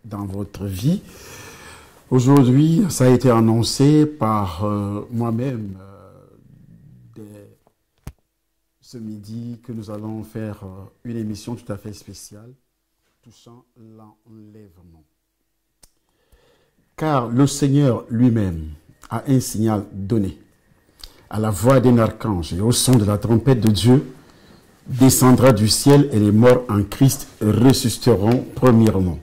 dans votre vie. Aujourd'hui, ça a été annoncé par moi-même ce midi que nous allons faire une émission tout à fait spéciale touchant l'enlèvement. Car le Seigneur lui-même a un signal donné. À la voix d'un archange et au son de la trompette de Dieu, descendra du ciel et les morts en Christ ressusciteront premièrement.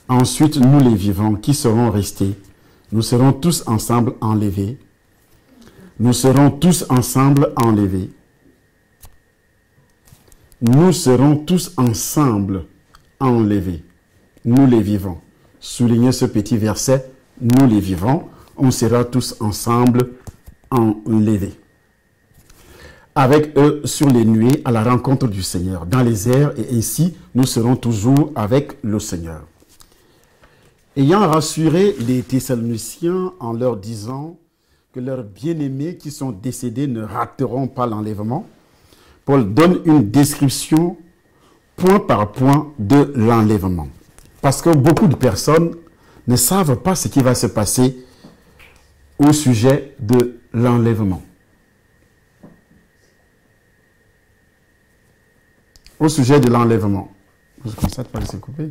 Ensuite, nous les vivants qui serons restés, nous serons tous ensemble enlevés. Nous serons tous ensemble enlevés. Nous serons tous ensemble enlevés. Nous les vivants. Soulignez ce petit verset. Nous les vivants, on sera tous ensemble enlevés. Avec eux sur les nuées à la rencontre du Seigneur, dans les airs, et ainsi nous serons toujours avec le Seigneur. Ayant rassuré les Thessaloniciens en leur disant que leurs bien-aimés qui sont décédés ne rateront pas l'enlèvement, Paul donne une description point par point de l'enlèvement. Parce que beaucoup de personnes ne savent pas ce qui va se passer au sujet de l'enlèvement. Au sujet de l'enlèvement. Je constate pas que c'est coupé.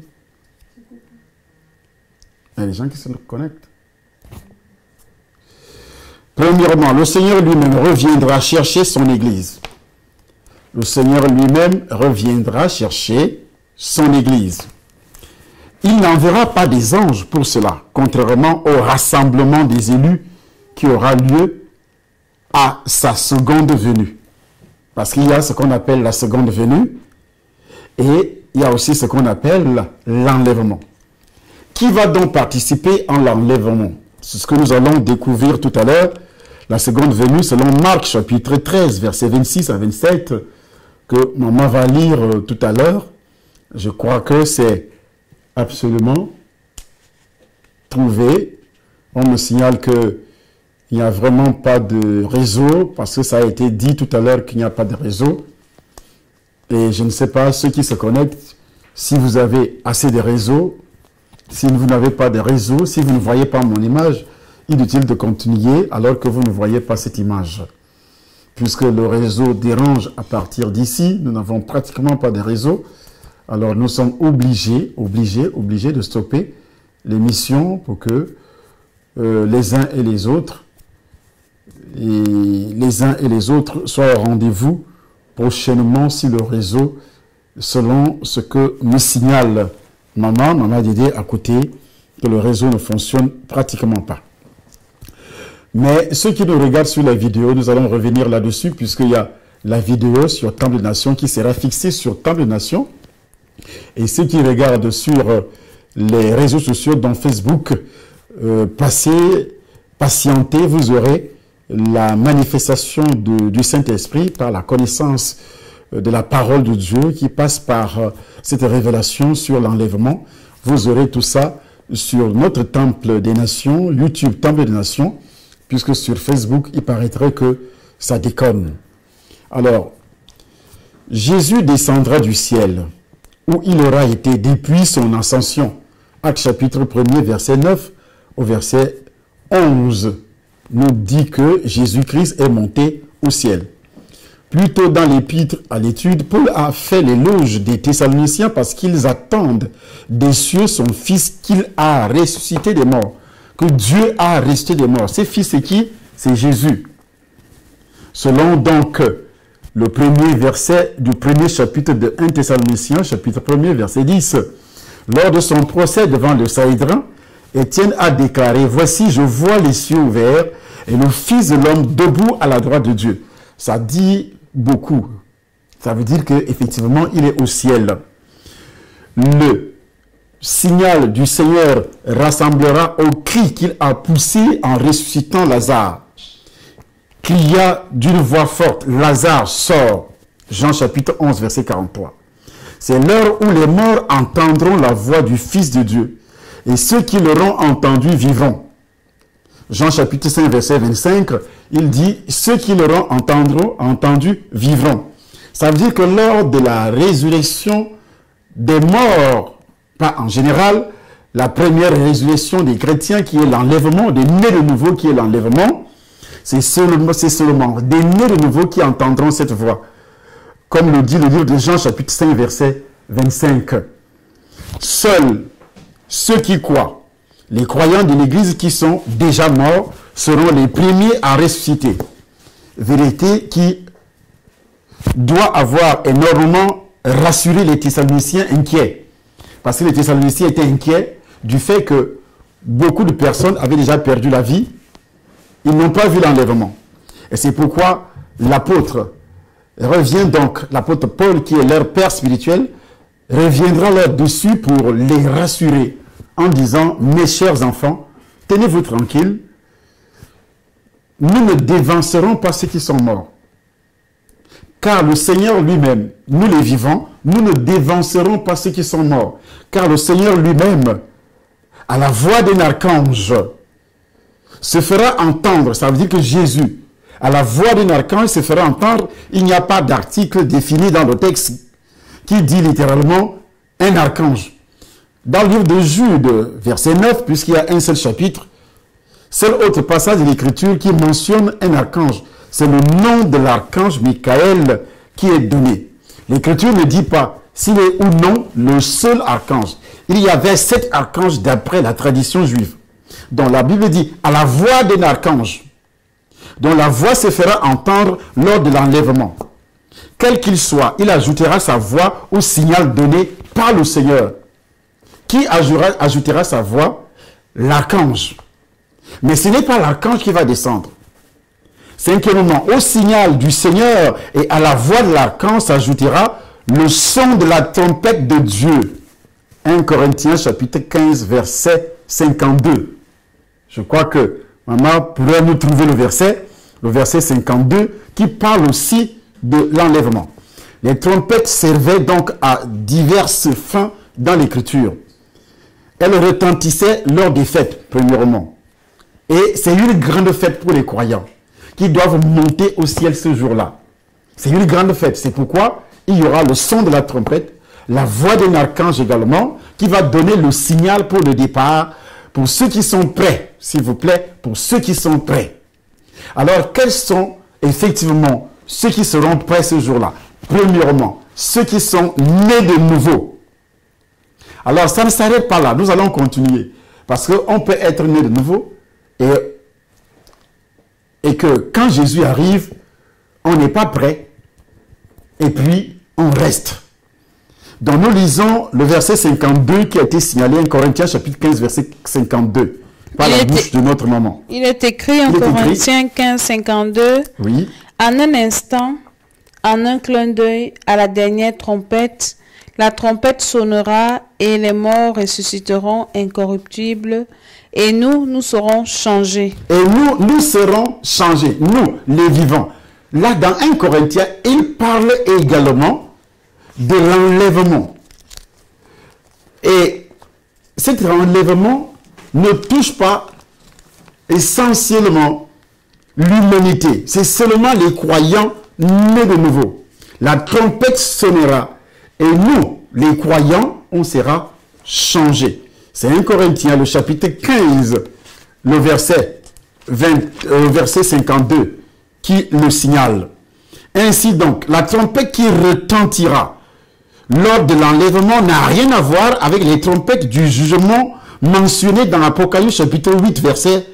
Il y a des gens qui se connectent. Premièrement, le Seigneur lui-même reviendra chercher son Église. Le Seigneur lui-même reviendra chercher son Église. Il n'enverra pas des anges pour cela, contrairement au rassemblement des élus qui aura lieu à sa seconde venue. Parce qu'il y a ce qu'on appelle la seconde venue et il y a aussi ce qu'on appelle l'enlèvement. Qui va donc participer en l'enlèvement? C'est ce que nous allons découvrir tout à l'heure. La seconde venue, selon Marc, chapitre 13, versets 26 à 27, que maman va lire tout à l'heure. Je crois que c'est absolument trouvé. On me signale qu'il n'y a vraiment pas de réseau, parce que ça a été dit tout à l'heure qu'il n'y a pas de réseau. Et je ne sais pas, ceux qui se connectent, si vous avez assez de réseau. Si vous n'avez pas de réseau, si vous ne voyez pas mon image, inutile de continuer alors que vous ne voyez pas cette image. Puisque le réseau dérange à partir d'ici, nous n'avons pratiquement pas de réseau. Alors nous sommes obligés de stopper l'émission pour que les uns et les autres soient au rendez-vous prochainement si le réseau, selon ce que me signale Maman Dédé à côté, que le réseau ne fonctionne pratiquement pas. Mais ceux qui nous regardent sur la vidéo, nous allons revenir là-dessus, puisqu'il y a la vidéo sur Temple des Nations qui sera fixée sur Temple des Nations. Et ceux qui regardent sur les réseaux sociaux, dans Facebook, patientez, vous aurez la manifestation du Saint-Esprit par la connaissance de la parole de Dieu qui passe par cette révélation sur l'enlèvement. Vous aurez tout ça sur notre Temple des Nations, YouTube Temple des Nations, puisque sur Facebook, il paraîtrait que ça déconne. Alors, Jésus descendra du ciel, où il aura été depuis son ascension. Actes chapitre 1er, verset 9 au verset 11, nous dit que Jésus-Christ est monté au ciel. Plus tôt dans l'épître à l'étude, Paul a fait l'éloge des Thessaloniciens parce qu'ils attendent des cieux son Fils qu'il a ressuscité des morts. Que Dieu a ressuscité des morts. Ce Fils, c'est qui? C'est Jésus. Selon donc le premier verset du premier chapitre de 1 Thessaloniciens, chapitre 1er, verset 10. Lors de son procès devant le Sanhédrin, Étienne a déclaré: « Voici, je vois les cieux ouverts et le Fils de l'homme debout à la droite de Dieu. » Ça dit beaucoup. Ça veut dire qu'effectivement, il est au ciel. Le signal du Seigneur rassemblera au cri qu'il a poussé en ressuscitant Lazare. Cria d'une voix forte: « Lazare, sort !» Jean chapitre 11, verset 43. C'est l'heure où les morts entendront la voix du Fils de Dieu, et ceux qui l'auront entendu vivront. Jean chapitre 5, verset 25, il dit « Ceux qui l'auront entendu vivront ». Ça veut dire que lors de la résurrection des morts, pas en général, la première résurrection des chrétiens qui est l'enlèvement, des nés de nouveau qui est l'enlèvement. C'est seulement des nés de nouveau qui entendront cette voix. Comme le dit le livre de Jean chapitre 5 verset 25. Seuls ceux qui croient, les croyants de l'Église qui sont déjà morts, seront les premiers à ressusciter. Vérité qui doit avoir énormément rassuré les Thessaloniciens inquiets. Parce que les Thessaloniciens étaient inquiets du fait que beaucoup de personnes avaient déjà perdu la vie. Ils n'ont pas vu l'enlèvement. Et c'est pourquoi l'apôtre revient donc, l'apôtre Paul, qui est leur père spirituel, reviendra là-dessus pour les rassurer en disant, mes chers enfants, tenez-vous tranquilles, nous ne dévancerons pas ceux qui sont morts. Car le Seigneur lui-même, nous les vivants, nous ne dévancerons pas ceux qui sont morts. Car le Seigneur lui-même, à la voix d'un archange, se fera entendre. Ça veut dire que Jésus, à la voix d'un archange, se fera entendre. Il n'y a pas d'article défini dans le texte qui dit littéralement un archange. Dans le livre de Jude, verset 9, puisqu'il y a un seul chapitre, seul autre passage de l'Écriture qui mentionne un archange. C'est le nom de l'archange Michael qui est donné. L'Écriture ne dit pas s'il est ou non le seul archange. Il y avait 7 archanges d'après la tradition juive. Donc la Bible dit à la voix d'un archange, dont la voix se fera entendre lors de l'enlèvement. Quel qu'il soit, il ajoutera sa voix au signal donné par le Seigneur. Qui ajoutera sa voix? L'archange. Mais ce n'est pas l'archange qui va descendre. Cinquièmement, au signal du Seigneur et à la voix de l'archange s'ajoutera le son de la trompette de Dieu. 1 Corinthiens chapitre 15 verset 52. Je crois que maman pourrait nous trouver le verset 52 qui parle aussi de l'enlèvement. Les trompettes servaient donc à diverses fins dans l'écriture. Elles retentissaient lors des fêtes, premièrement. Et c'est une grande fête pour les croyants qui doivent monter au ciel ce jour-là. C'est une grande fête. C'est pourquoi il y aura le son de la trompette, la voix d'un archange également, qui va donner le signal pour le départ, pour ceux qui sont prêts, s'il vous plaît, pour ceux qui sont prêts. Alors, quels sont effectivement ceux qui seront prêts ce jour-là? Premièrement, ceux qui sont nés de nouveau. Alors, ça ne s'arrête pas là. Nous allons continuer. Parce qu'on peut être né de nouveau et que quand Jésus arrive, on n'est pas prêt et puis on reste. Donc nous lisons le verset 52 qui a été signalé en Corinthiens chapitre 15 verset 52 par la bouche de notre maman. Il est écrit en Corinthiens 15, 52. Oui. En un instant, en un clin d'œil, à la dernière trompette, la trompette sonnera et les morts ressusciteront incorruptibles et nous serons changés. Et nous serons changés, nous, les vivants. Là, dans 1 Corinthiens, il parle également de l'enlèvement. Et cet enlèvement ne touche pas essentiellement l'humanité. C'est seulement les croyants nés de nouveau. La trompette sonnera et nous, les croyants, on sera changés. C'est 1 Corinthiens, le chapitre 15, le verset 52, qui le signale. Ainsi donc, la trompette qui retentira lors de l'enlèvement n'a rien à voir avec les trompettes du jugement mentionnées dans l'Apocalypse chapitre 8, verset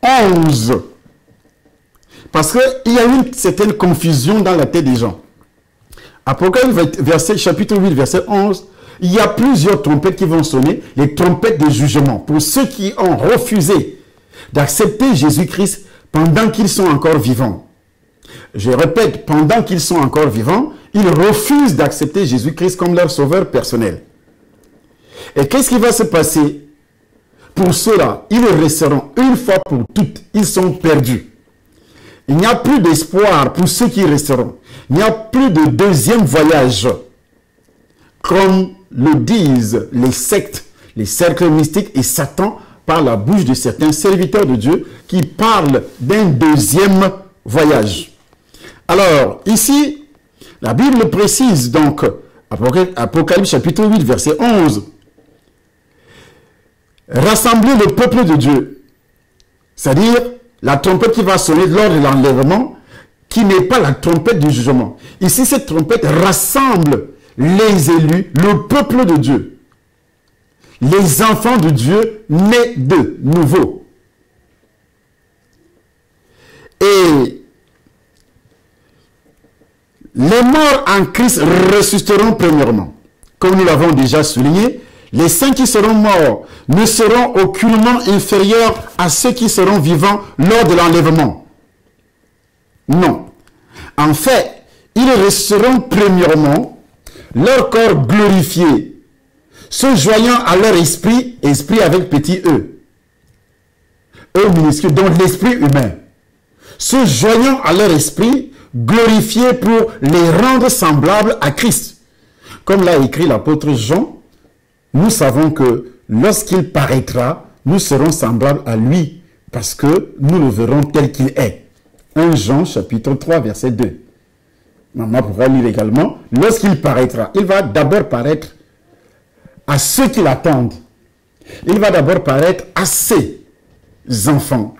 11. Parce qu'il y a une certaine confusion dans la tête des gens. Apocalypse chapitre 8, verset 11, il y a plusieurs trompettes qui vont sonner, les trompettes de jugement, pour ceux qui ont refusé d'accepter Jésus-Christ pendant qu'ils sont encore vivants. Je répète, pendant qu'ils sont encore vivants, ils refusent d'accepter Jésus-Christ comme leur sauveur personnel. Et qu'est-ce qui va se passer? Pour ceux-là, ils resteront une fois pour toutes, ils sont perdus. Il n'y a plus d'espoir pour ceux qui resteront. Il n'y a plus de deuxième voyage. Comme le disent les sectes, les cercles mystiques et Satan par la bouche de certains serviteurs de Dieu qui parlent d'un deuxième voyage. Alors, ici, la Bible précise, donc, Apocalypse chapitre 8, verset 11, rassembler le peuple de Dieu. C'est-à-dire la trompette qui va sonner lors de l'enlèvement, qui n'est pas la trompette du jugement. Ici, cette trompette rassemble les élus, le peuple de Dieu, les enfants de Dieu nés de nouveau. Et les morts en Christ ressusciteront premièrement. Comme nous l'avons déjà souligné, les saints qui seront morts ne seront aucunement inférieurs à ceux qui seront vivants lors de l'enlèvement. Non. En fait, ils ressusciteront premièrement, leur corps glorifié, se joignant à leur esprit, esprit avec petit e, e minuscule, donc l'esprit humain, se joignant à leur esprit, glorifié pour les rendre semblables à Christ. Comme l'a écrit l'apôtre Jean, nous savons que lorsqu'il paraîtra, nous serons semblables à lui, parce que nous le verrons tel qu'il est. 1 Jean chapitre 3 verset 2. Maman pourra lire également, lorsqu'il paraîtra, il va d'abord paraître à ceux qui l'attendent. Il va d'abord paraître à ses enfants.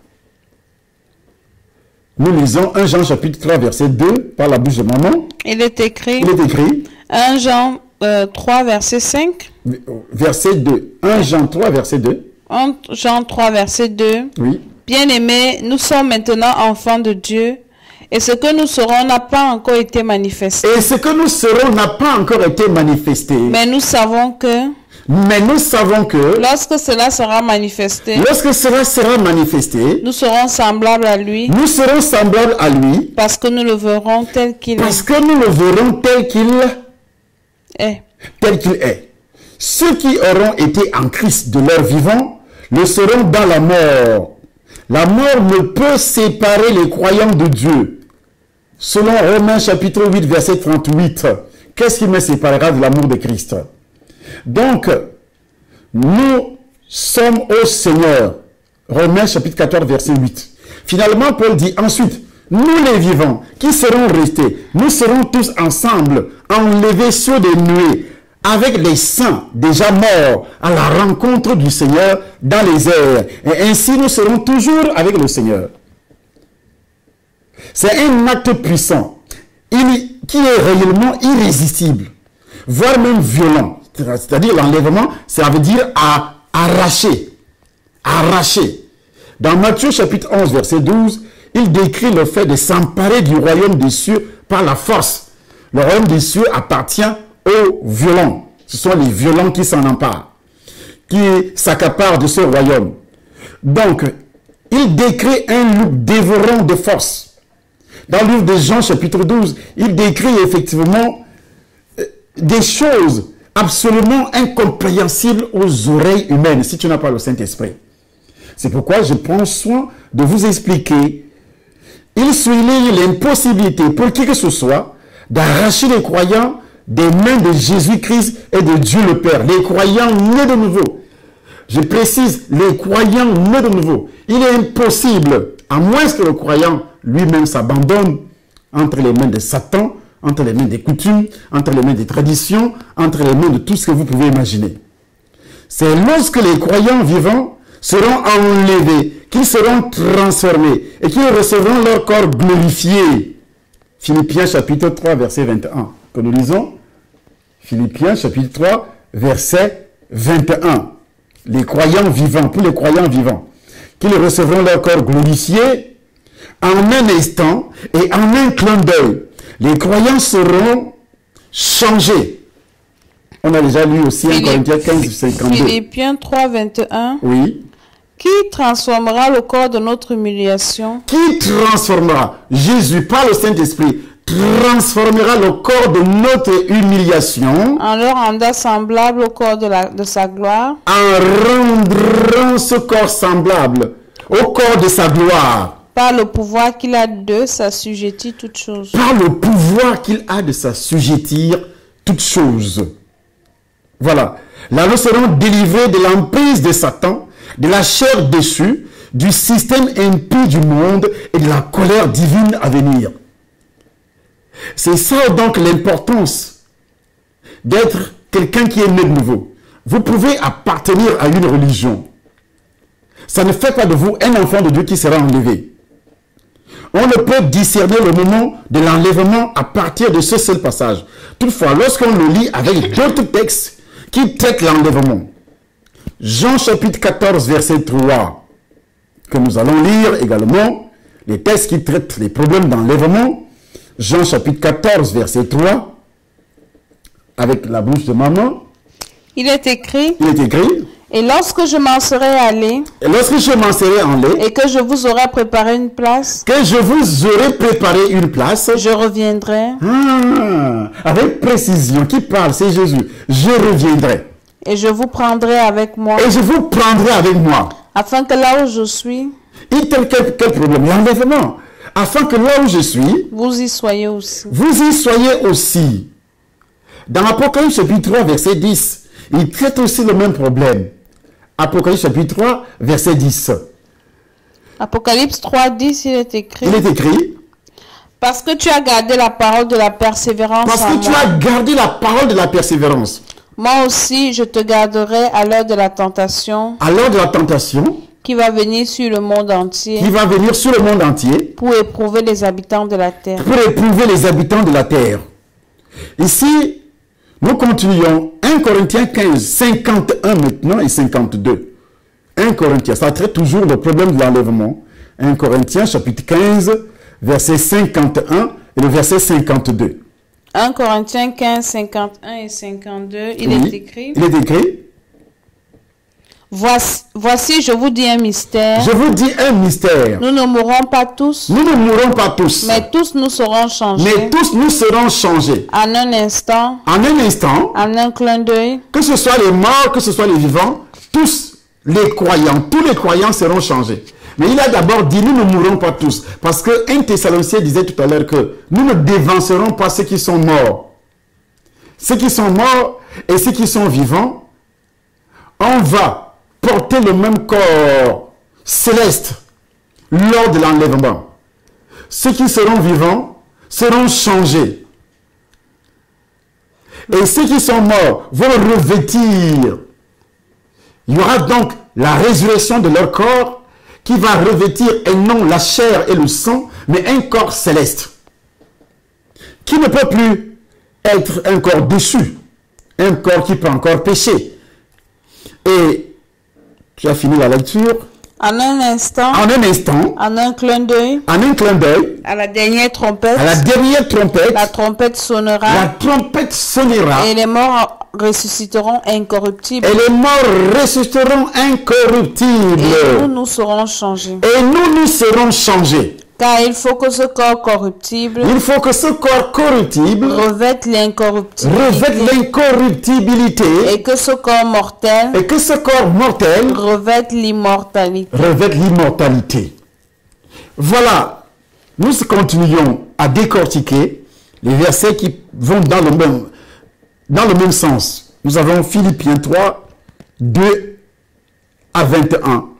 Nous lisons 1 Jean chapitre 3 verset 2 par la bouche de maman. Il est écrit 1 Jean 3 verset 5. Verset 2. 1 Jean 3 verset 2. 1 Jean 3 verset 2. Oui. Bien-aimés, nous sommes maintenant enfants de Dieu, et ce que nous serons n'a pas encore été manifesté. Et ce que nous serons n'a pas encore été manifesté. Mais nous savons que lorsque cela sera manifesté, nous serons semblables à lui. Nous serons semblables à lui. Parce que nous le verrons tel qu'il est. Parce que nous le verrons tel qu'il est. Tel qu'il est. Ceux qui auront été en Christ de leur vivant le seront dans la mort. La mort ne peut séparer les croyants de Dieu. Selon Romains chapitre 8 verset 38, qu'est-ce qui me séparera de l'amour de Christ? Donc, nous sommes au Seigneur. Romains chapitre 14 verset 8. Finalement, Paul dit ensuite, nous les vivants qui serons restés, nous serons tous ensemble enlevés sur des nuées avec les saints déjà morts à la rencontre du Seigneur dans les airs. Et ainsi nous serons toujours avec le Seigneur. C'est un acte puissant qui est réellement irrésistible, voire même violent. C'est-à-dire l'enlèvement, ça veut dire arracher. Arracher. Dans Matthieu chapitre 11 verset 12, il décrit le fait de s'emparer du royaume des cieux par la force. Le royaume des cieux appartient aux violents. Ce sont les violents qui s'en emparent, qui s'accaparent de ce royaume. Donc, il décrit un loup dévorant de force. Dans le livre de Jean chapitre 12, il décrit effectivement des choses absolument incompréhensibles aux oreilles humaines, si tu n'as pas le Saint-Esprit. C'est pourquoi je prends soin de vous expliquer. Il souligne l'impossibilité pour qui que ce soit d'arracher les croyants des mains de Jésus-Christ et de Dieu le Père. Les croyants nés de nouveau. Je précise, les croyants nés de nouveau. Il est impossible, à moins que le croyant lui-même s'abandonne entre les mains de Satan, entre les mains des coutumes, entre les mains des traditions, entre les mains de tout ce que vous pouvez imaginer. C'est lorsque les croyants vivants seront enlevés, qu'ils seront transformés et qu'ils recevront leur corps glorifié. Philippiens chapitre 3 verset 21 que nous lisons. Philippiens chapitre 3 verset 21. Les croyants vivants, pour les croyants vivants, qu'ils recevront leur corps glorifié en un instant et en un clin d'œil. Les croyants seront changés. On a déjà lu aussi 1 Corinthiens 15, 52. Philippiens 3, 21. Oui. Qui transformera le corps de notre humiliation? Qui transformera? Jésus, par le Saint-Esprit, transformera le corps de notre humiliation en le rendant semblable au corps de sa gloire. En rendant ce corps semblable au corps de sa gloire. Par le pouvoir qu'il a de s'assujettir toutes choses. Par le pouvoir qu'il a de s'assujettir toutes choses. Voilà. Là, nous serons délivrés de l'emprise de Satan, de la chair déchue, du système impie du monde et de la colère divine à venir. C'est ça donc l'importance d'être quelqu'un qui est né de nouveau. Vous pouvez appartenir à une religion. ça ne fait pas de vous un enfant de Dieu qui sera enlevé. On ne peut discerner le moment de l'enlèvement à partir de ce seul passage. Toutefois, lorsqu'on le lit avec d'autres textes qui traitent l'enlèvement, Jean chapitre 14, verset 3, que nous allons lire également, les textes qui traitent les problèmes d'enlèvement, Jean chapitre 14, verset 3, avec la bouche de maman. Il est écrit, et lorsque je m'en serai allé, et que je vous aurai préparé une place, je reviendrai. Avec précision, qui parle, c'est Jésus. Je reviendrai. Et je vous prendrai avec moi. Afin que là où je suis, quel problème? L'enlèvement. Afin que là où je suis, vous y soyez aussi. Dans Apocalypse chapitre 3, verset 10, il traite aussi le même problème. Apocalypse chapitre 3, verset 10. Apocalypse 3, 10, il est écrit. Parce que tu as gardé la parole de la persévérance. Moi aussi, je te garderai à l'heure de la tentation. Qui va venir sur le monde entier. Pour éprouver les habitants de la terre. Ici, nous continuons 1 Corinthiens 15, 51 maintenant et 52. 1 Corinthiens, ça traite toujours le problème de l'enlèvement. 1 Corinthiens chapitre 15, verset 51 et le verset 52. 1 Corinthiens 15, 51 et 52, il est écrit. Voici, je vous dis un mystère. Nous ne mourrons pas tous. Mais tous nous serons changés. En un instant. En un clin d'œil. Que ce soit les morts, que ce soit les vivants, tous les croyants seront changés. Mais il a d'abord dit, nous ne mourrons pas tous. Parce que 1 Thessaloniciens disait tout à l'heure que nous ne dévancerons pas ceux qui sont morts. Ceux qui sont morts et ceux qui sont vivants, on va porter le même corps céleste lors de l'enlèvement. Ceux qui seront vivants seront changés. Et ceux qui sont morts vont revêtir. Il y aura donc la résurrection de leur corps qui va revêtir, et non la chair et le sang, mais un corps céleste. Qui ne peut plus être un corps déchu. Un corps qui peut encore pécher. Et tu as fini la lecture. En un instant. En un clin d'œil. À la dernière trompette. La trompette sonnera. Et les morts ressusciteront incorruptibles. Et nous serons changés. Car il faut que ce corps corruptible revête l'incorruptibilité et que ce corps mortel revête l'immortalité. Voilà, nous continuons à décortiquer les versets qui vont dans le même sens. Nous avons Philippiens 3, 2 à 21.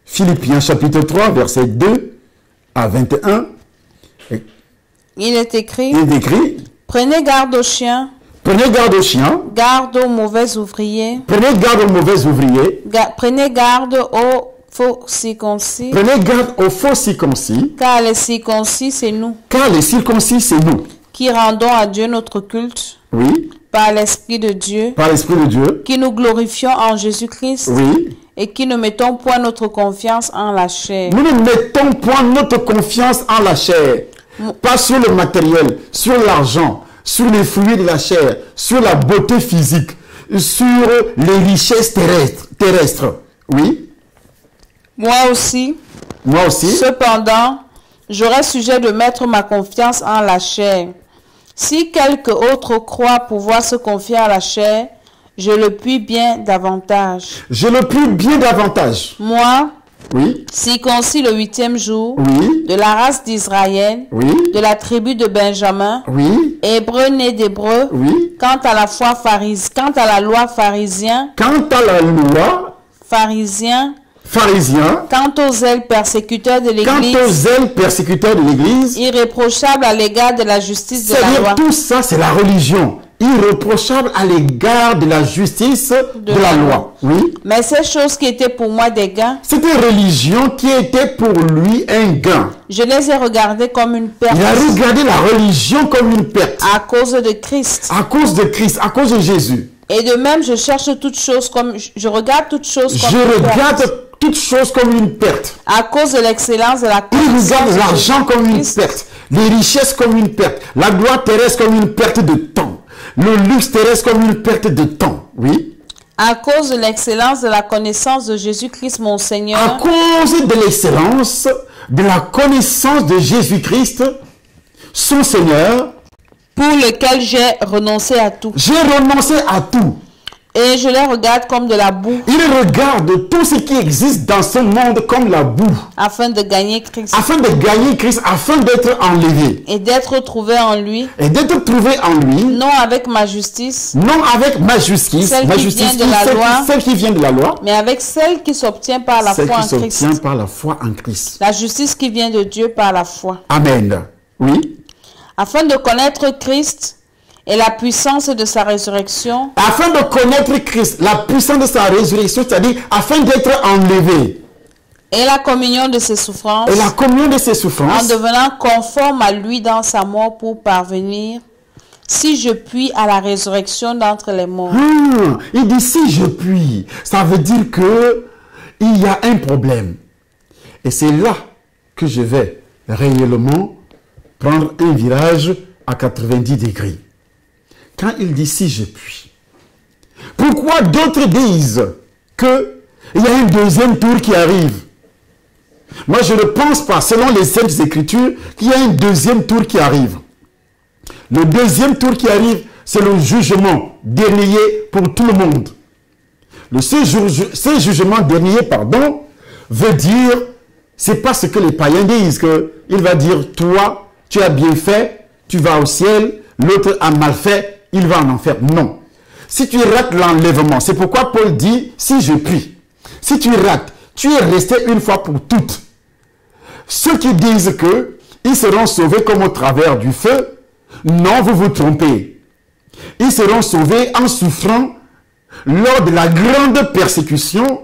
Philippiens chapitre 3, verset 2 à 21. Il est écrit. Prenez garde aux chiens. Garde aux mauvais ouvriers. Prenez garde aux faux circoncis. Car les circoncis, c'est nous. Qui rendons à Dieu notre culte. Par l'Esprit de Dieu. Qui nous glorifions en Jésus-Christ. Et qui ne mettons point notre confiance en la chair. Nous ne mettons point notre confiance en la chair. Pas sur le matériel, sur l'argent, sur les fruits de la chair, sur la beauté physique, sur les richesses terrestres. Oui. Moi aussi. Cependant, j'aurais sujet de mettre ma confiance en la chair. Si quelque autre croit pouvoir se confier à la chair, je le puis bien davantage. Moi, circoncis le 8e jour, de la race d'Israël, de la tribu de Benjamin, hébreu né d'hébreu, quant à la loi pharisien, quant aux zèles persécuteurs de l'Église, irréprochable à l'égard de la justice de la loi. Tout ça, c'est la religion. irréprochable à l'égard de la justice de la loi. Oui. Mais ces choses qui étaient pour moi des gains, C'était une religion qui était pour lui un gain. je les ai regardées comme une perte Il a regardé la religion comme une perte. à cause de Christ. À cause de Christ, à cause de Jésus. Et de même, je cherche toutes choses comme, je regarde toutes choses comme Je une perte. regarde toutes choses comme une perte. À cause de l'excellence de la Il connaissance regarde de l'argent comme une Christ. perte, les richesses comme une perte, la gloire terrestre comme une perte de temps, le luxe terrestre comme une perte de temps. Oui. À cause de l'excellence de la connaissance de Jésus-Christ, mon À Seigneur, cause de l'excellence de la connaissance de Jésus-Christ, son Seigneur, pour lequel j'ai renoncé à tout. j'ai renoncé à tout. Et je les regarde comme de la boue, Il regarde tout ce qui existe dans ce monde comme la boue, afin de gagner Christ afin de gagner Christ, afin d'être enlevé et d'être trouvé en lui, et d'être trouvé en lui, non avec ma justice, non avec ma justice, Celle ma qui justice, vient de la loi. celle qui vient de la loi, mais avec celle qui s'obtient par la celle foi qui en Christ. s'obtient par la foi en Christ. La justice qui vient de Dieu par la foi. Amen. Oui. Afin de connaître Christ et la puissance de sa résurrection Afin de connaître Christ, la puissance de sa résurrection, c'est-à-dire afin d'être enlevé, et la communion de ses souffrances, et la communion de ses en souffrances, devenant conforme à lui dans sa mort pour parvenir, si je puis, à la résurrection d'entre les morts. il dit si je puis, ça veut dire que il y a un problème. Et c'est là que je vais réellement prendre un virage à 90 degrés. Quand il dit si je puis, pourquoi d'autres disent qu'il y a un deuxième tour qui arrive? Moi, je ne pense pas, selon les Saintes Écritures, qu'il y a un deuxième tour qui arrive. Le deuxième tour qui arrive, c'est le jugement dernier pour tout le monde. Ce jugement dernier, veut dire, c'est pas ce que les païens disent, qu'il va dire, toi, tu as bien fait, tu vas au ciel, l'autre a mal fait, il va en enfer. Non. Si tu rates l'enlèvement, c'est pourquoi Paul dit, si je puis. Si tu rates, tu es resté une fois pour toutes. Ceux qui disent que ils seront sauvés comme au travers du feu, non, vous vous trompez. Ils seront sauvés en souffrant lors de la grande persécution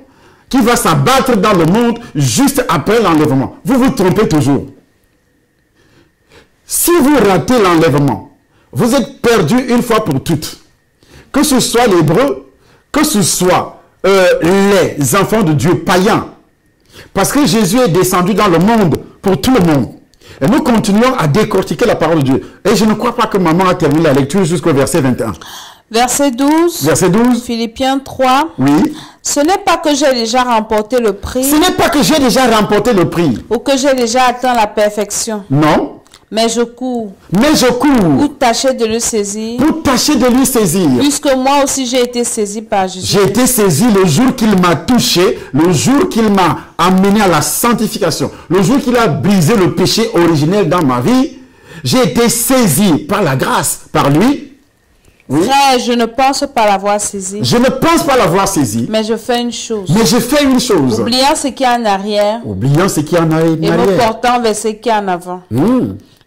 qui va s'abattre dans le monde juste après l'enlèvement. Vous vous trompez toujours. Si vous ratez l'enlèvement, vous êtes perdu une fois pour toutes. Que ce soit l'hébreu, que ce soit les enfants de Dieu païens. Parce que Jésus est descendu dans le monde pour tout le monde. Et nous continuons à décortiquer la parole de Dieu. Et je ne crois pas que maman a terminé la lecture jusqu'au verset 21. Verset 12. Verset 12. Philippiens 3. Oui. Ce n'est pas que j'ai déjà remporté le prix Ce n'est pas que j'ai déjà remporté le prix. ou que j'ai déjà atteint la perfection, Non. mais je cours Mais je cours pour tâcher de le saisir, pour tâcher de lui saisir. puisque moi aussi j'ai été saisi par Jésus. J'ai été saisi le jour qu'il m'a touché, le jour qu'il m'a amené à la sanctification, le jour qu'il a brisé le péché originel dans ma vie. J'ai été saisi par la grâce, par lui. Oui. Frère, je ne pense pas l'avoir saisi, Je ne pense pas l'avoir saisi, mais je fais une chose. mais je fais une chose. Oubliant ce qui est en arrière Oubliant ce qui en a et me arrière. portant vers ce qui est en avant.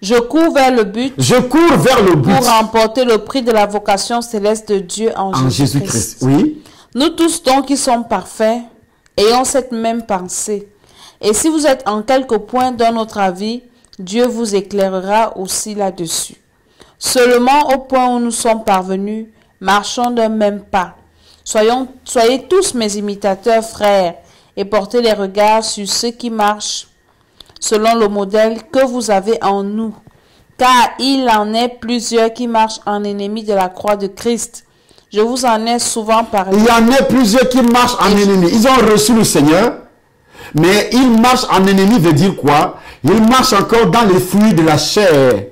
Je cours vers le but Je cours vers le but pour remporter le prix de la vocation céleste de Dieu en en Jésus-Christ. Jésus-Christ. Oui. Nous tous donc qui sommes parfaits, ayons cette même pensée. Et si vous êtes en quelque point dans notre avis, Dieu vous éclairera aussi là-dessus. Seulement au point où nous sommes parvenus, marchons d'un même pas. Soyez tous mes imitateurs, frères, et portez les regards sur ceux qui marchent selon le modèle que vous avez en nous. Car il en est plusieurs qui marchent en ennemis de la croix de Christ. Je vous en ai souvent parlé. Il y en a plusieurs qui marchent en ennemi. Ils ont reçu le Seigneur, mais ils marchent en ennemi veut dire quoi? Ils marchent encore dans les fruits de la chair.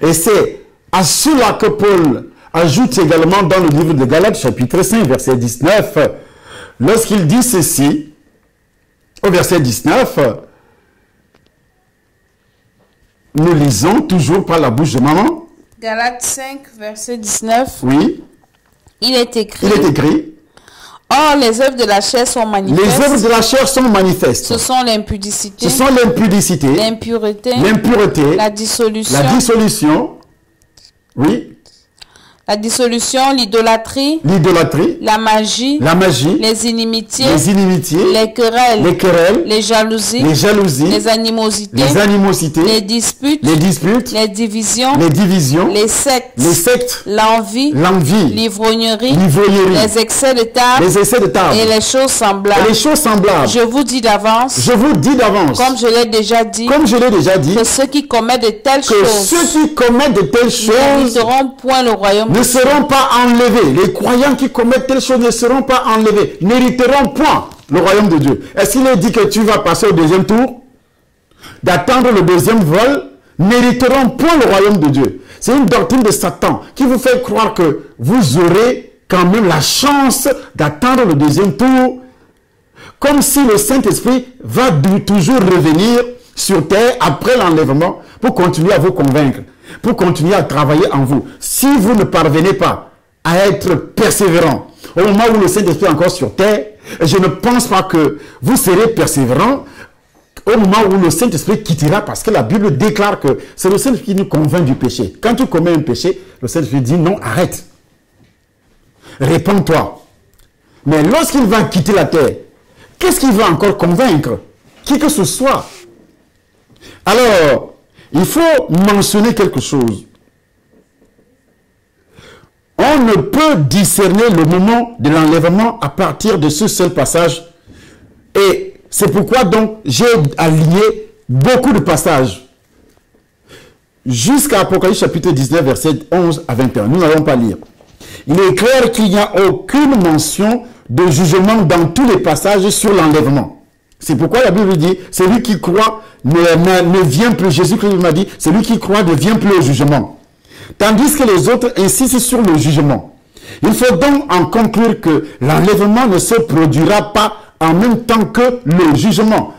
Et c'est à cela que Paul ajoute également dans le livre de Galates, chapitre 5, verset 19, lorsqu'il dit ceci, au verset 19, nous lisons toujours par la bouche de maman. Galates 5, verset 19. Oui, Il est écrit. il est écrit. Or, les œuvres de la chair sont manifestes. Les œuvres de la chair sont manifestes. Ce sont l'impudicité, Ce sont l'impudicité, l'impureté, l'impureté, la dissolution, la dissolution, oui, la dissolution, l'idolâtrie, la magie, les inimitiés, les querelles, les jalousies, les animosités, les disputes, les divisions, les sectes, l'envie, l'ivrognerie, les excès de table, et les choses semblables. Je vous dis d'avance, comme je l'ai déjà dit, que ceux qui commettent de telles choses n'hériteront point le royaume. Ne seront pas enlevés. Les croyants qui commettent telles choses ne seront pas enlevés, n'hériteront point le royaume de Dieu. Est-ce qu'il est dit que tu vas passer au deuxième tour, d'attendre le deuxième vol, n'hériteront point le royaume de Dieu? C'est une doctrine de Satan qui vous fait croire que vous aurez quand même la chance d'attendre le deuxième tour, comme si le Saint-Esprit va toujours revenir sur terre après l'enlèvement pour continuer à vous convaincre, pour continuer à travailler en vous. Si vous ne parvenez pas à être persévérant au moment où le Saint-Esprit est encore sur terre, je ne pense pas que vous serez persévérant au moment où le Saint-Esprit quittera, parce que la Bible déclare que c'est le Saint-Esprit qui nous convainc du péché. Quand tu commets un péché, le Saint-Esprit dit non, arrête. Répands-toi. Mais lorsqu'il va quitter la terre, qu'est-ce qu'il va encore convaincre? Qui que ce soit. Alors, il faut mentionner quelque chose. On ne peut discerner le moment de l'enlèvement à partir de ce seul passage. Et c'est pourquoi donc j'ai aligné beaucoup de passages. Jusqu'à Apocalypse chapitre 19, verset 11 à 21. Nous n'allons pas lire. Il est clair qu'il n'y a aucune mention de jugement dans tous les passages sur l'enlèvement. C'est pourquoi la Bible dit, celui qui croit ne vient plus. Jésus-Christ m'a dit, celui qui croit ne vient plus au jugement. Tandis que les autres insistent sur le jugement. Il faut donc en conclure que l'enlèvement ne se produira pas en même temps que le jugement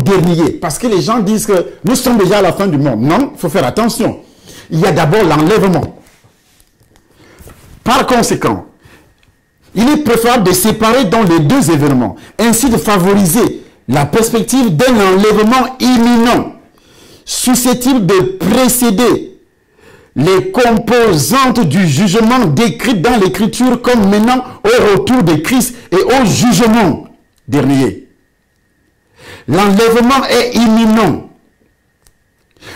dernier. Parce que les gens disent que nous sommes déjà à la fin du monde. Non, il faut faire attention. Il y a d'abord l'enlèvement. Par conséquent, il est préférable de séparer dans les deux événements, ainsi de favoriser la perspective d'un enlèvement imminent, susceptible de précéder les composantes du jugement décrites dans l'Écriture comme menant au retour de Christ et au jugement dernier. L'enlèvement est imminent.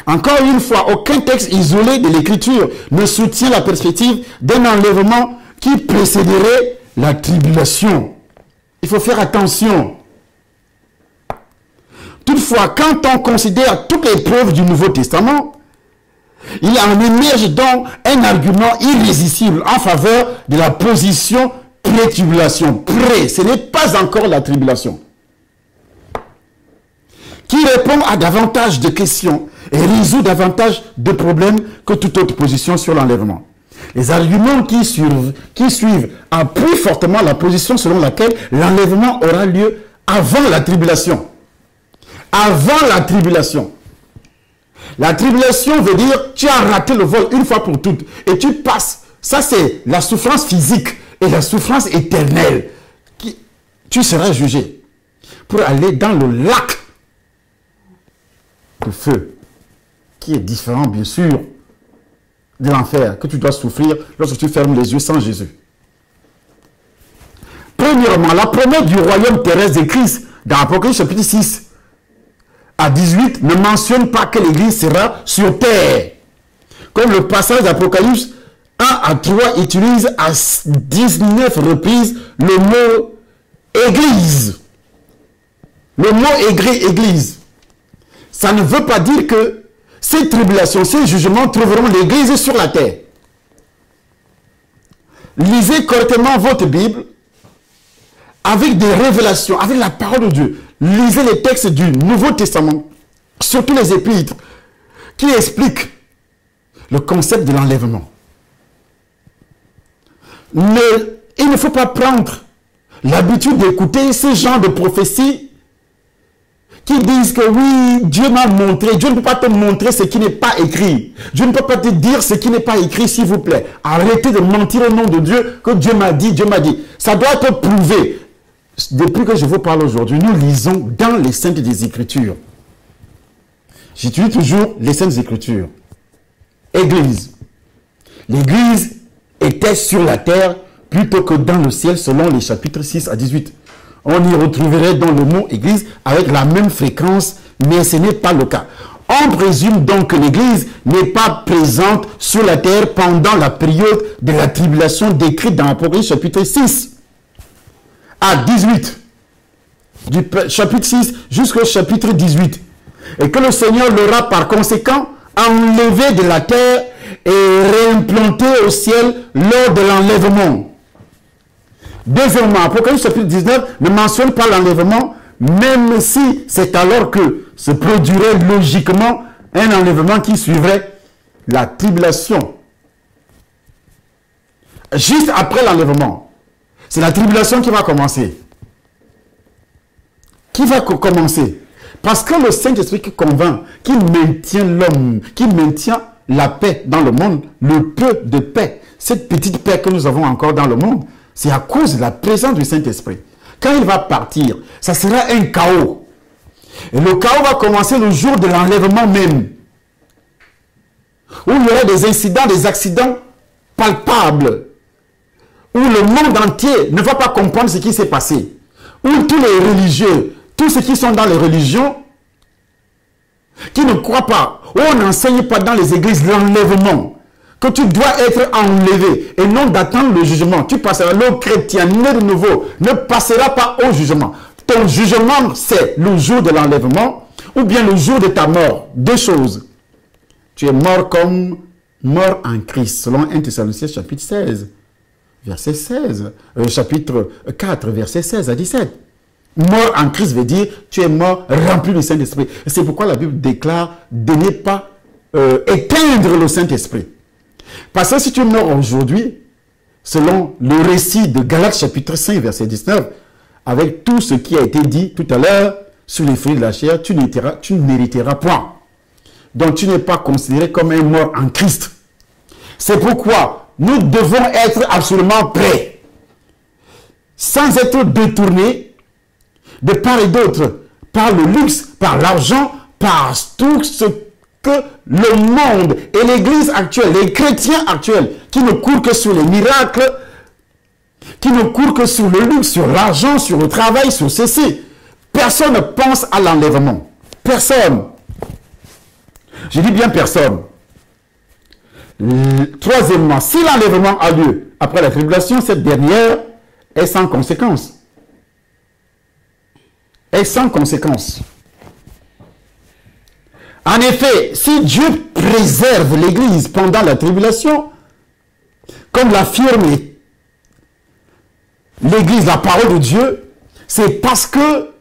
Encore une fois, aucun texte isolé de l'Écriture ne soutient la perspective d'un enlèvement qui précéderait la tribulation. Il faut faire attention. Toutefois, quand on considère toutes les preuves du Nouveau Testament, il en émerge donc un argument irrésistible en faveur de la position pré-tribulation. Ce n'est pas encore la tribulation. Qui répond à davantage de questions et résout davantage de problèmes que toute autre position sur l'enlèvement. Les arguments qui suivent appuient fortement la position selon laquelle l'enlèvement aura lieu avant la tribulation. Avant la tribulation. La tribulation veut dire tu as raté le vol une fois pour toutes et tu passes. Ça c'est la souffrance physique et la souffrance éternelle. Tu seras jugé pour aller dans le lac de feu qui est différent bien sûr de l'enfer que tu dois souffrir lorsque tu fermes les yeux sans Jésus. Premièrement, la promesse du royaume terrestre de Christ dans Apocalypse chapitre 6 à 18 ne mentionne pas que l'Église sera sur terre. Comme le passage d'Apocalypse 1 à 3 utilise à 19 reprises le mot Église. Le mot Église. Ça ne veut pas dire que ces tribulations, ces jugements trouveront l'Église sur la terre. Lisez correctement votre Bible avec des révélations, avec la parole de Dieu. Lisez les textes du Nouveau Testament, surtout les épîtres, qui expliquent le concept de l'enlèvement. Il ne faut pas prendre l'habitude d'écouter ce genre de prophéties qui disent que oui, Dieu m'a montré. Dieu ne peut pas te montrer ce qui n'est pas écrit. Dieu ne peut pas te dire ce qui n'est pas écrit, s'il vous plaît. Arrêtez de mentir au nom de Dieu, que Dieu m'a dit, Dieu m'a dit. Ça doit être prouvé. Depuis que je vous parle aujourd'hui, nous lisons dans les Saintes Écritures. J'utilise toujours les Saintes Écritures. Église. l'Église était sur la terre plutôt que dans le ciel, selon les chapitres 6 à 18. On y retrouverait dans le mot Église avec la même fréquence, mais ce n'est pas le cas. On présume donc que l'Église n'est pas présente sur la terre pendant la période de la tribulation décrite dans Apocalypse chapitre 6 à 18. Du chapitre 6 jusqu'au chapitre 18. Et que le Seigneur l'aura par conséquent enlevé de la terre et réimplanté au ciel lors de l'enlèvement. Deuxièmement, Apocalypse chapitre 19 ne mentionne pas l'enlèvement, même si c'est alors que se produirait logiquement un enlèvement qui suivrait la tribulation. Juste après l'enlèvement, c'est la tribulation qui va commencer. Qui va commencer? Parce que le Saint-Esprit qui convainc, qui maintient l'homme, qui maintient la paix dans le monde, le peu de paix, cette petite paix que nous avons encore dans le monde, c'est à cause de la présence du Saint-Esprit. Quand il va partir, ça sera un chaos. Et le chaos va commencer le jour de l'enlèvement même. Où il y aura des incidents, des accidents palpables. Où le monde entier ne va pas comprendre ce qui s'est passé. Où tous les religieux, tous ceux qui sont dans les religions, qui ne croient pas, où on n'enseigne pas dans les églises l'enlèvement, que tu dois être enlevé et non d'attendre le jugement. Tu passeras, le chrétien né de nouveau ne passera pas au jugement. Ton jugement, c'est le jour de l'enlèvement ou bien le jour de ta mort. Deux choses. Tu es mort comme mort en Christ, selon 1 Thessaloniciens chapitre 16, verset 16, chapitre 4, verset 16 à 17. Mort en Christ veut dire tu es mort rempli du Saint-Esprit. C'est pourquoi la Bible déclare de ne pas éteindre le Saint-Esprit. Parce que si tu meurs aujourd'hui, selon le récit de Galates chapitre 5, verset 19, avec tout ce qui a été dit tout à l'heure sur les fruits de la chair, tu n'hériteras point. Donc tu n'es pas considéré comme un mort en Christ. C'est pourquoi nous devons être absolument prêts, sans être détournés de part et d'autre, par le luxe, par l'argent, par tout ce que le monde et l'Église actuelle, les chrétiens actuels, qui ne courent que sur les miracles, qui ne courent que sur le luxe, sur l'argent, sur le travail, sur ceci. Personne ne pense à l'enlèvement. Personne. Je dis bien personne. Troisièmement, si l'enlèvement a lieu après la tribulation, cette dernière est sans conséquence. Est sans conséquence. En effet, si Dieu préserve l'Église pendant la tribulation, comme l'affirme l'Église, la parole de Dieu, c'est parce que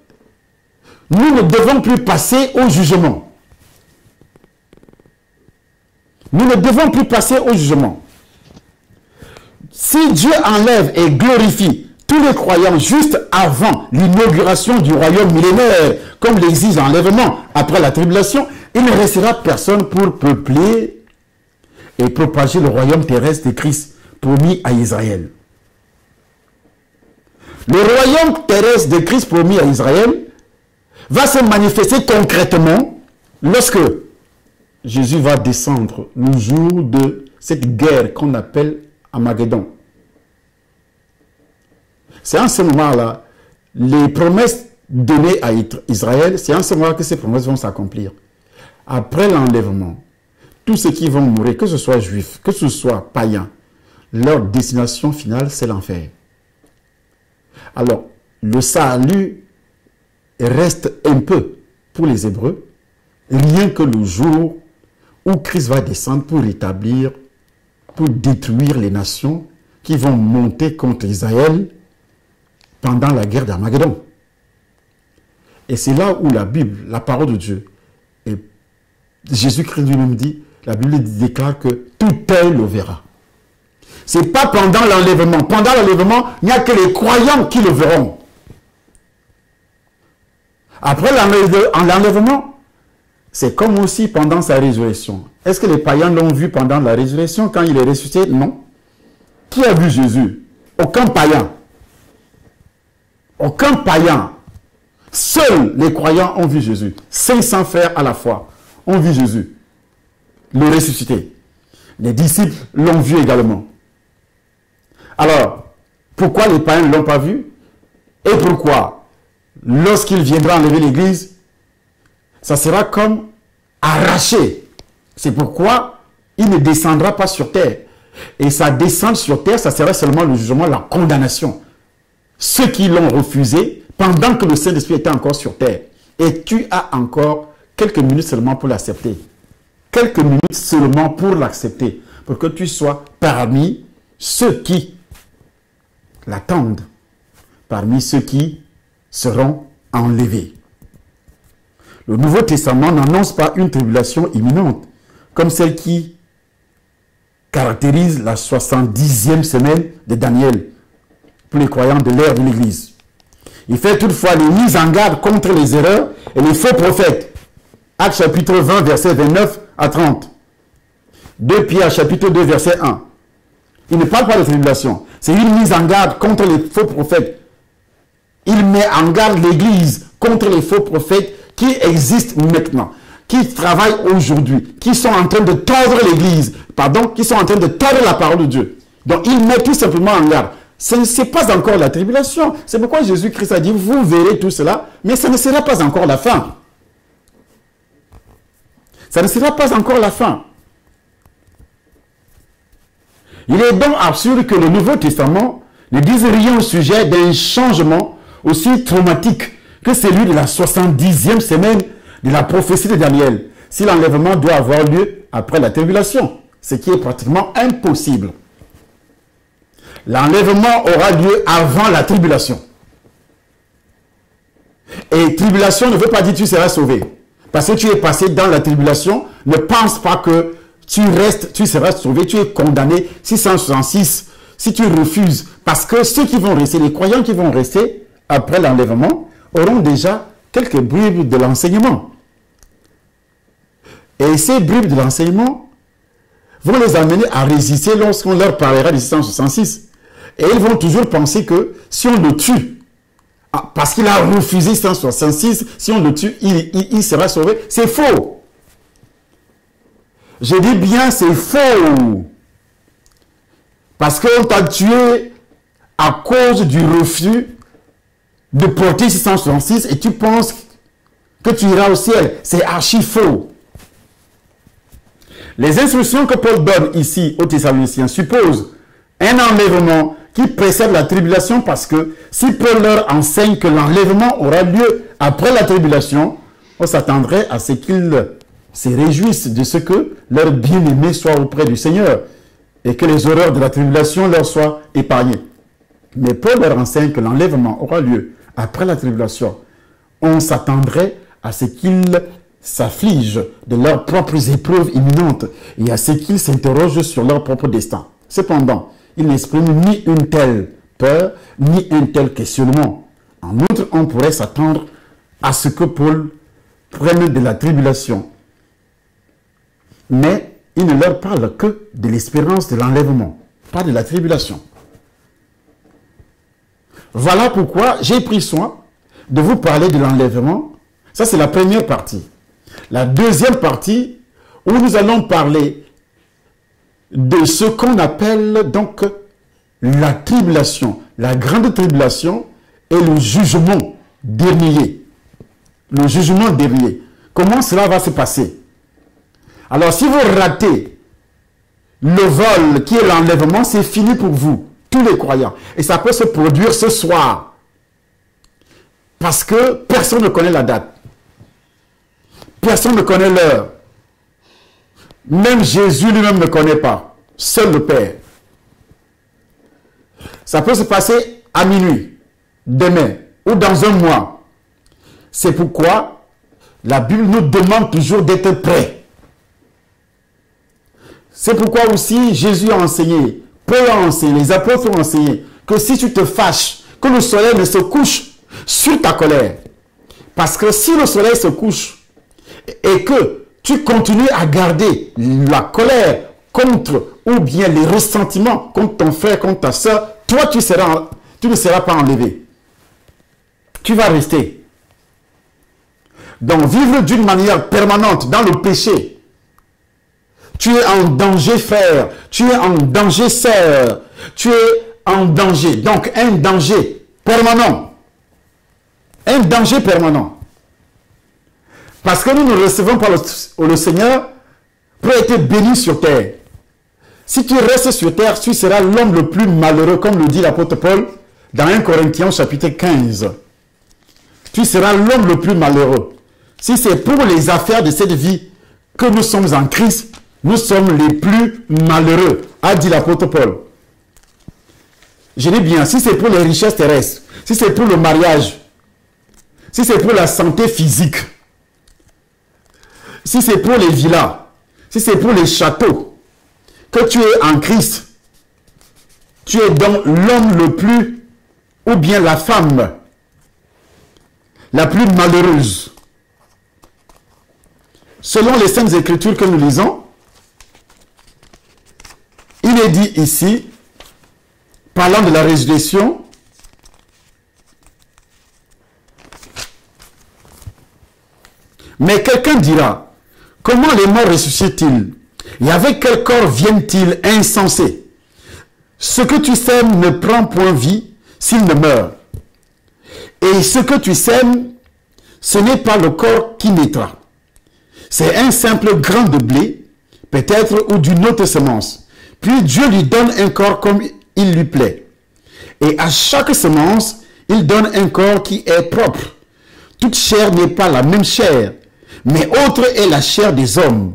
nous ne devons plus passer au jugement. Nous ne devons plus passer au jugement. Si Dieu enlève et glorifie tous les croyants juste avant l'inauguration du royaume millénaire, comme l'exige l'enlèvement après la tribulation, il ne restera personne pour peupler et propager le royaume terrestre de Christ promis à Israël. Le royaume terrestre de Christ promis à Israël va se manifester concrètement lorsque Jésus va descendre le jour de cette guerre qu'on appelle Armageddon. C'est en ce moment-là, les promesses données à Israël, c'est en ce moment que ces promesses vont s'accomplir. Après l'enlèvement, tous ceux qui vont mourir, que ce soit juifs, que ce soit païens, leur destination finale, c'est l'enfer. Alors, le salut reste un peu pour les Hébreux, rien que le jour où Christ va descendre pour établir, pour détruire les nations qui vont monter contre Israël pendant la guerre d'Armageddon. Et c'est là où la Bible, la parole de Dieu, et Jésus-Christ lui-même dit, la Bible déclare que tout œil le verra. Ce n'est pas pendant l'enlèvement. Pendant l'enlèvement, il n'y a que les croyants qui le verront. Après l'enlèvement, c'est comme aussi pendant sa résurrection. Est-ce que les païens l'ont vu pendant la résurrection quand il est ressuscité? Non. Qui a vu Jésus? Aucun païen. Aucun païen. Seuls les croyants ont vu Jésus. 500 frères à la fois ont vu Jésus, le ressuscité. Les disciples l'ont vu également. Alors, pourquoi les païens ne l'ont pas vu? Et pourquoi, lorsqu'il viendra enlever l'église, ça sera comme arraché. C'est pourquoi il ne descendra pas sur terre. Et sa descente sur terre, ça sera seulement le jugement, la condamnation. Ceux qui l'ont refusé pendant que le Saint-Esprit était encore sur terre. Et tu as encore quelques minutes seulement pour l'accepter. Quelques minutes seulement pour l'accepter. Pour que tu sois parmi ceux qui l'attendent. Parmi ceux qui seront enlevés. Le Nouveau Testament n'annonce pas une tribulation imminente, comme celle qui caractérise la 70e semaine de Daniel, pour les croyants de l'ère de l'Église. Il fait toutefois les mises en garde contre les erreurs et les faux prophètes. Actes chapitre 20, versets 29 à 30. 2 Pierre chapitre 2, verset 1. Il ne parle pas de tribulation. C'est une mise en garde contre les faux prophètes. Il met en garde l'Église contre les faux prophètes qui existent maintenant, qui travaillent aujourd'hui, qui sont en train de tordre l'Église, qui sont en train de tordre la parole de Dieu. Donc il met tout simplement en garde. Ce n'est pas encore la tribulation. C'est pourquoi Jésus-Christ a dit, vous verrez tout cela, mais ce ne sera pas encore la fin. Ça ne sera pas encore la fin. Il est donc absurde que le Nouveau Testament ne dise rien au sujet d'un changement aussi traumatique que celui de la 70e semaine de la prophétie de Daniel, si l'enlèvement doit avoir lieu après la tribulation, ce qui est pratiquement impossible. L'enlèvement aura lieu avant la tribulation. Et tribulation ne veut pas dire que tu seras sauvé. Parce que tu es passé dans la tribulation, ne pense pas que tu seras sauvé, tu es condamné 666 si tu refuses. Parce que ceux qui vont rester, les croyants qui vont rester après l'enlèvement, auront déjà quelques bribes de l'enseignement. Et ces bribes de l'enseignement vont les amener à résister lorsqu'on leur parlera de 666. Et ils vont toujours penser que si on le tue, parce qu'il a refusé 166, si on le tue, il sera sauvé. C'est faux. Je dis bien, c'est faux. Parce qu'on t'a tué à cause du refus de porter 666 et tu penses que tu iras au ciel. C'est archi faux. Les instructions que Paul donne ici aux Thessaloniciens supposent un enlèvement qui précède la tribulation, parce que si Paul leur enseigne que l'enlèvement aura lieu après la tribulation, on s'attendrait à ce qu'ils se réjouissent de ce que leur bien-aimé soit auprès du Seigneur et que les horreurs de la tribulation leur soient épargnées. Mais Paul leur enseigne que l'enlèvement aura lieu après la tribulation. On s'attendrait à ce qu'ils s'affligent de leurs propres épreuves imminentes et à ce qu'ils s'interrogent sur leur propre destin. Cependant, ils n'expriment ni une telle peur, ni un tel questionnement. En outre, on pourrait s'attendre à ce que Paul prenne de la tribulation. Mais il ne leur parle que de l'espérance de l'enlèvement, pas de la tribulation. Voilà pourquoi j'ai pris soin de vous parler de l'enlèvement. Ça, c'est la première partie. La deuxième partie, où nous allons parler de ce qu'on appelle donc la tribulation, la grande tribulation et le jugement dernier. Le jugement dernier. Comment cela va se passer? Alors, si vous ratez le vol qui est l'enlèvement, c'est fini pour vous, tous les croyants. Et ça peut se produire ce soir. Parce que personne ne connaît la date. Personne ne connaît l'heure. Même Jésus lui-même ne connaît pas. Seul le Père. Ça peut se passer à minuit, demain ou dans un mois. C'est pourquoi la Bible nous demande toujours d'être prêts. C'est pourquoi aussi Jésus a enseigné, Paul a enseigné, les apôtres ont enseigné que si tu te fâches, que le soleil ne se couche sur ta colère. Parce que si le soleil se couche et que tu continues à garder la colère contre ou bien les ressentiments contre ton frère, contre ta soeur, toi tu ne seras pas enlevé. Tu vas rester. Donc vivre d'une manière permanente dans le péché, Tu es en danger, frère. Tu es en danger, sœur. Tu es en danger. Donc, un danger permanent. Un danger permanent. Parce que nous nous recevons par le Seigneur pour être bénis sur terre. Si tu restes sur terre, tu seras l'homme le plus malheureux, comme le dit l'apôtre Paul dans 1 Corinthiens chapitre 15. Tu seras l'homme le plus malheureux. Si c'est pour les affaires de cette vie que nous sommes en Christ, nous sommes les plus malheureux, a dit l'apôtre Paul. Je dis bien, si c'est pour les richesses terrestres, si c'est pour le mariage, si c'est pour la santé physique, si c'est pour les villas, si c'est pour les châteaux, que tu es en Christ, tu es donc l'homme le plus, ou bien la femme la plus malheureuse. Selon les Saintes Écritures que nous lisons, il est dit ici, parlant de la résurrection, mais quelqu'un dira, comment les morts ressuscitent-ils? Et avec quel corps viennent-ils? Insensés. Ce que tu sèmes ne prend point vie s'il ne meurt. Et ce que tu sèmes, ce n'est pas le corps qui naîtra. C'est un simple grain de blé, peut-être, ou d'une autre semence. Puis Dieu lui donne un corps comme il lui plaît. Et à chaque semence, il donne un corps qui est propre. Toute chair n'est pas la même chair, mais autre est la chair des hommes,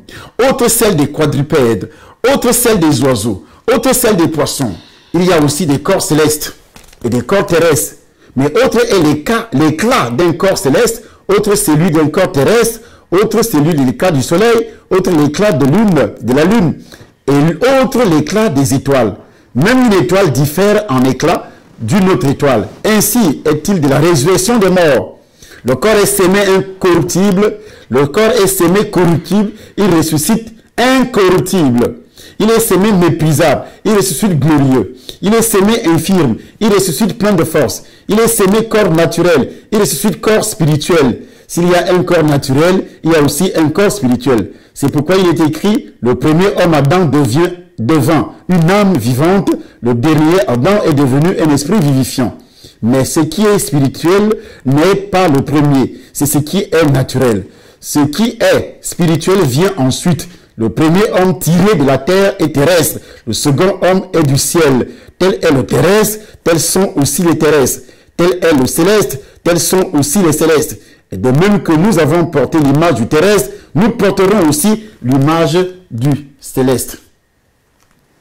autre celle des quadrupèdes, autre celle des oiseaux, autre celle des poissons. Il y a aussi des corps célestes et des corps terrestres. Mais autre est l'éclat d'un corps céleste, autre celui d'un corps terrestre, autre celui de l'éclat du soleil, autre l'éclat de la lune, et autre l'éclat des étoiles. Même une étoile diffère en éclat d'une autre étoile. Ainsi est-il de la résurrection des morts. Le corps est sémé incorruptible, le corps est sémé corruptible, il ressuscite incorruptible. Il est sémé méprisable, il ressuscite glorieux. Il est sémé infirme, il ressuscite plein de force. Il est sémé corps naturel, il ressuscite corps spirituel. S'il y a un corps naturel, il y a aussi un corps spirituel. C'est pourquoi il est écrit, le premier homme Adam devint une âme vivante, le dernier Adam est devenu un esprit vivifiant. Mais ce qui est spirituel n'est pas le premier, c'est ce qui est naturel. Ce qui est spirituel vient ensuite. Le premier homme tiré de la terre est terrestre, le second homme est du ciel. Tel est le terrestre, tels sont aussi les terrestres. Tel est le céleste, tels sont aussi les célestes. Et de même que nous avons porté l'image du terrestre, nous porterons aussi l'image du céleste.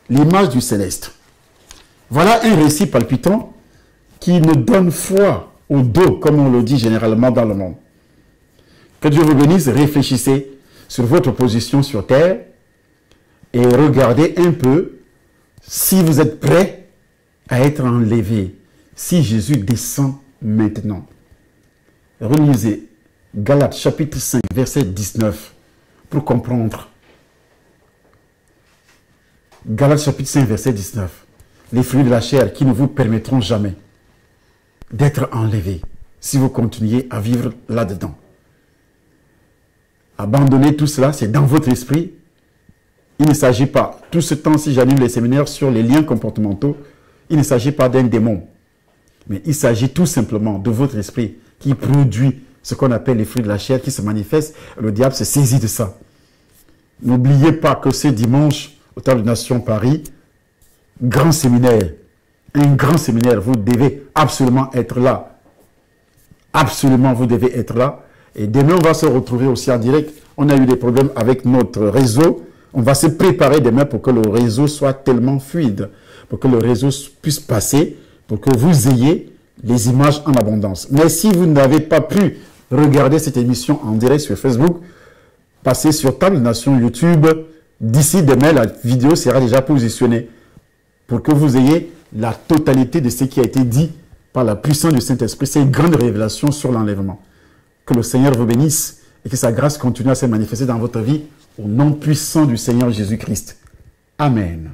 L'image du céleste. Voilà un récit palpitant qui nous donne foi au dos, comme on le dit généralement dans le monde. Que Dieu vous bénisse, réfléchissez sur votre position sur terre et regardez un peu si vous êtes prêts à être enlevés, si Jésus descend maintenant. Relisez Galates chapitre 5, verset 19 pour comprendre. Galates chapitre 5, verset 19. Les fruits de la chair qui ne vous permettront jamais d'être enlevés si vous continuez à vivre là-dedans. Abandonnez tout cela, c'est dans votre esprit. Il ne s'agit pas, tout ce temps-ci j'anime les séminaires sur les liens comportementaux, il ne s'agit pas d'un démon. Mais il s'agit tout simplement de votre esprit qui produit ce qu'on appelle les fruits de la chair, qui se manifestent. Le diable se saisit de ça. N'oubliez pas que ce dimanche, au Temple de Nation Paris, grand séminaire, un grand séminaire, vous devez absolument être là. Absolument, vous devez être là. Et demain, on va se retrouver aussi en direct. On a eu des problèmes avec notre réseau. On va se préparer demain pour que le réseau soit tellement fluide, pour que le réseau puisse passer, pour que vous ayez les images en abondance. Mais si vous n'avez pas pu regarder cette émission en direct sur Facebook, passez sur Temple de Nation YouTube. D'ici demain, la vidéo sera déjà positionnée pour que vous ayez la totalité de ce qui a été dit par la puissance du Saint-Esprit, ces grandes révélations sur l'enlèvement. Que le Seigneur vous bénisse et que sa grâce continue à se manifester dans votre vie au nom puissant du Seigneur Jésus-Christ. Amen.